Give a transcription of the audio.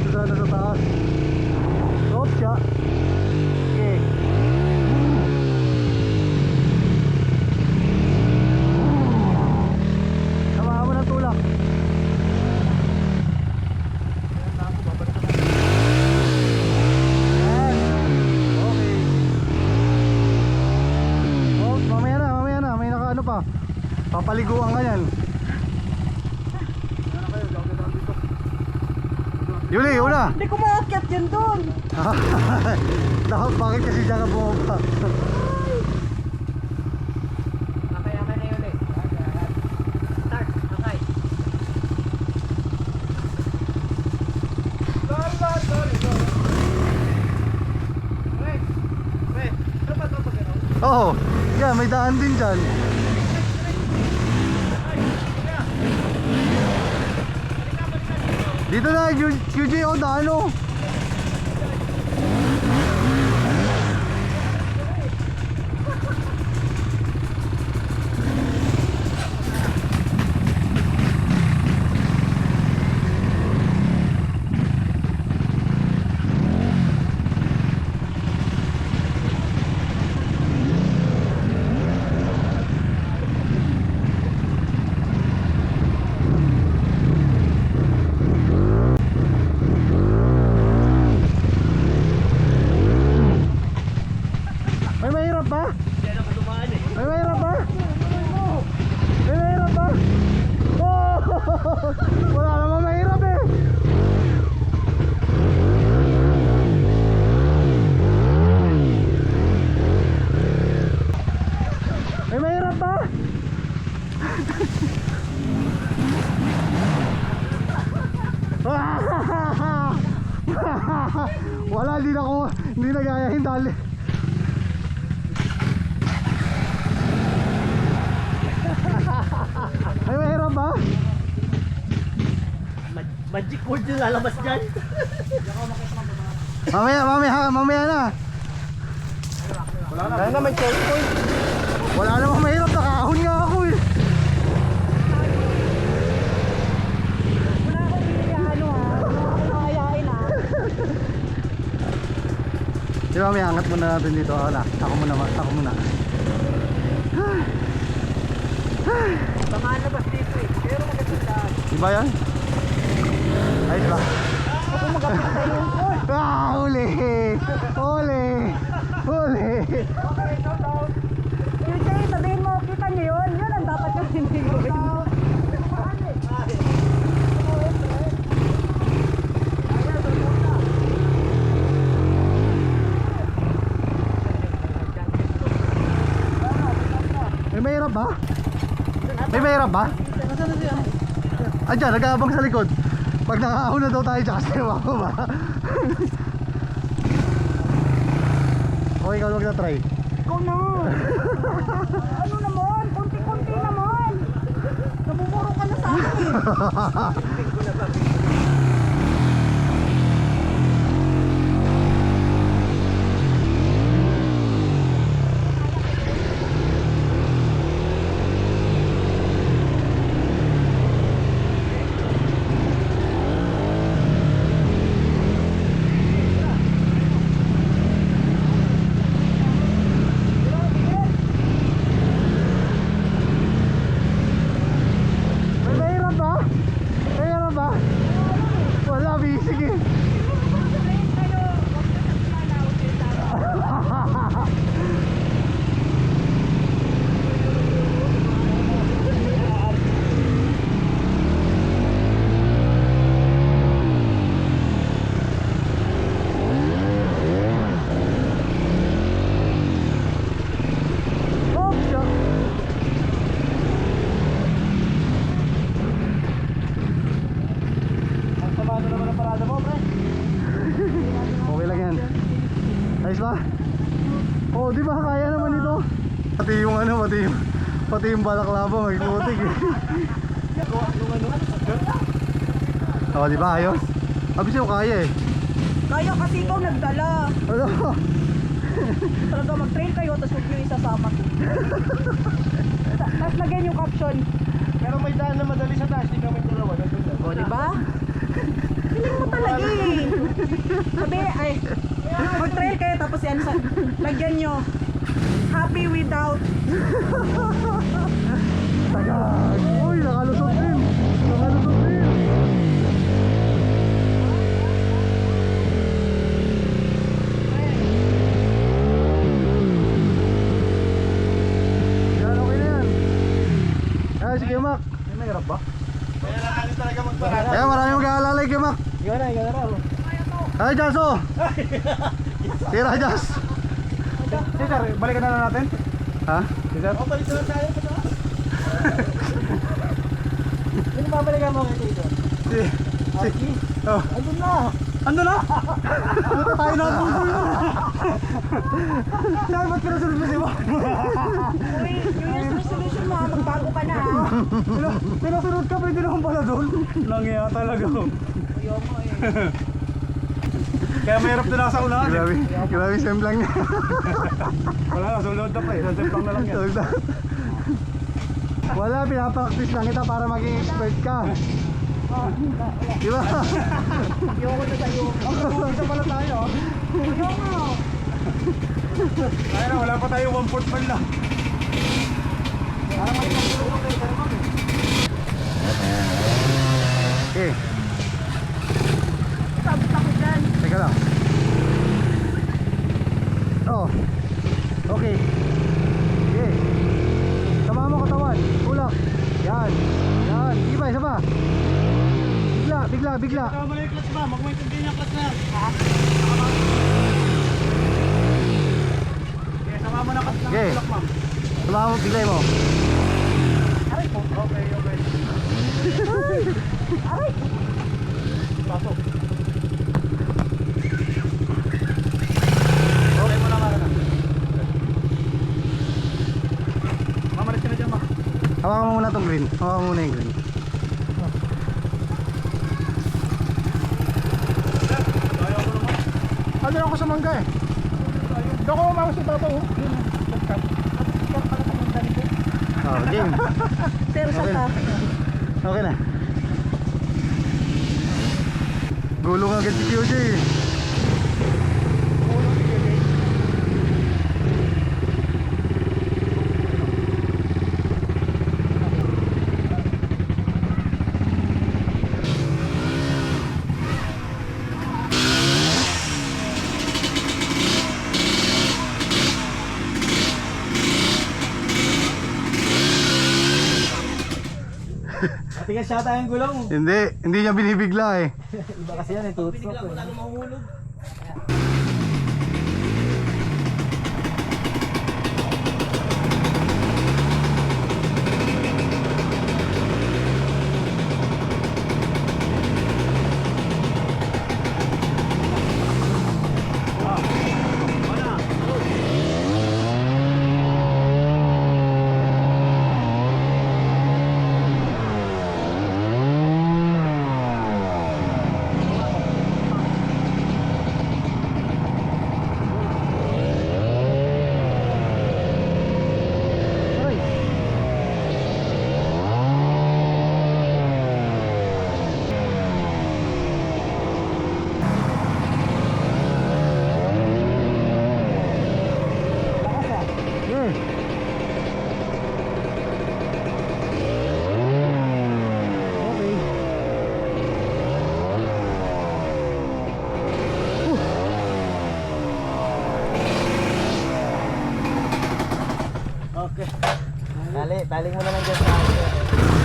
dito sana sa taas. Stop siya. Okay. Tama mo ng tulak. Ayan. Okay. Oh, mamaya na. May naka ano pa. Papaliguan ka yan. Yuli, una! Hindi ko maakyat yun doon. Bakit kasi dyan ka bumaba? Okay na yun eh. Start, okay. Oo, yan, may daan din dyan. Dito na, QJ, o daan o. May mahirap ba? Diyan ako dumaan eh. May mahirap ba? May mahirap ba? Oh! Wala naman mahirap eh. May mahirap ba? Wala, hindi na gayahin dali. Ay, mahirap ba? Magic word yung lalabas dyan. Mamaya na. Wala na, may checkpoint. Wala namang mahirap, nakahon nga ako eh. Wala akong pilihan ayain Di ba, may angat muna natin dito. Wala, ako muna. Tamaan na bas dito eh. Pero magandang. Diba yan? Ayos ba? Ako magapit sa yung Huli! QJ, sabihin mo, kita niyo yun. Yun ang dapat yung hindi gawin. May mahirap ba? May mahirap ba? Andyan, nag-aabang sa likod. Pag nakahon na daw tayo dyan, kasi ako ba? Okay, ikaw wag na try. Ikaw na. Ano naman? Kunti-kunti naman. Nabuburo ka na sa akin. May mahirap ba? Mahirap ba? Wala, bisig eh. Oh, siya. Ang sama na naman ang parada mo, pre. Okay lang yan. Ayos ba? Oh, di ba kaya naman ito? Pati yung balaklava magkutik eh. Oh, di ba ayos? Sabi sa'yo kaya eh. Kaya kasi ikaw nagdala. Ano? Talaga mag-train kayo, tapos huwag nyo isasama. Tapos lagyan yung caption. Pero may daan na madali sa taas, di kami dalawa. O, di ba? Feeling mo talaga eh. Sabi, ay, mag-trail kayo tapos yan, lagyan nyo, happy without. Tagag. Uy, nakalusot din. Nakalusot din. Yan, okay na yan. Ay, sige, Mac. May mahirap ba? Kaya natin talaga magparada. Kaya maraming mag-aalalay kay Mac. Ikaw na raw. Ay, Jas, oh. Tira, Jas. Cesar, balikan na lang natin. Ha? Cesar? O, balikan na tayo. Ano babalikan mo kay Cesar? Si. Oh. Andun na! Ando na? Puta tayo na ang Saan ba't pinasulbusin mo? Uy, New Year's resolution mo, magbago ka na ha. Pinasunod ka, pwede naman pala doon. Nangyaya talaga. Ayaw mo eh. Kaya mahirap din nasa unahan. Grabe semplang niya. Wala na, sulod na pa eh. Sasemplang na lang yan. Wala, pinapraktis lang kita para maging expert ka. Di ba? Ayoko na sa'yo. Isa pala tayo. Ayoko. Kaya na, wala pa tayo 1/4 man lang. Okay, Sabi ko dyan. teka lang. Oh. Okay. Okay. Sama mo katawan. Ulak. Yan. Yan. Sige pa, isa pa. Bigla. Tama na yung clutch ba? Magmaintindihan niya yung clutch na yan. Ha? Okay, sama mo na clutch na Okay. tulak, ma'am. Sama mo, biglay mo. Aray po. Okay. Aray! Pasok. Okay mo na nga na. Mamalit ka na dyan, ma'am. Hawakan mo muna tong green. Hawakan mo muna yung green. Ano ako sa mangga eh. Doon ko umawas si Papa oh. Oh, game. Pero sa Okay. traffic. Okay na. Gulong agad si QJ. Matigas siya tayong gulong. Hindi niya binibigla eh. Iba kasi yan eh, tutok eh. Okay. Taling mo na lang dyan sa akin.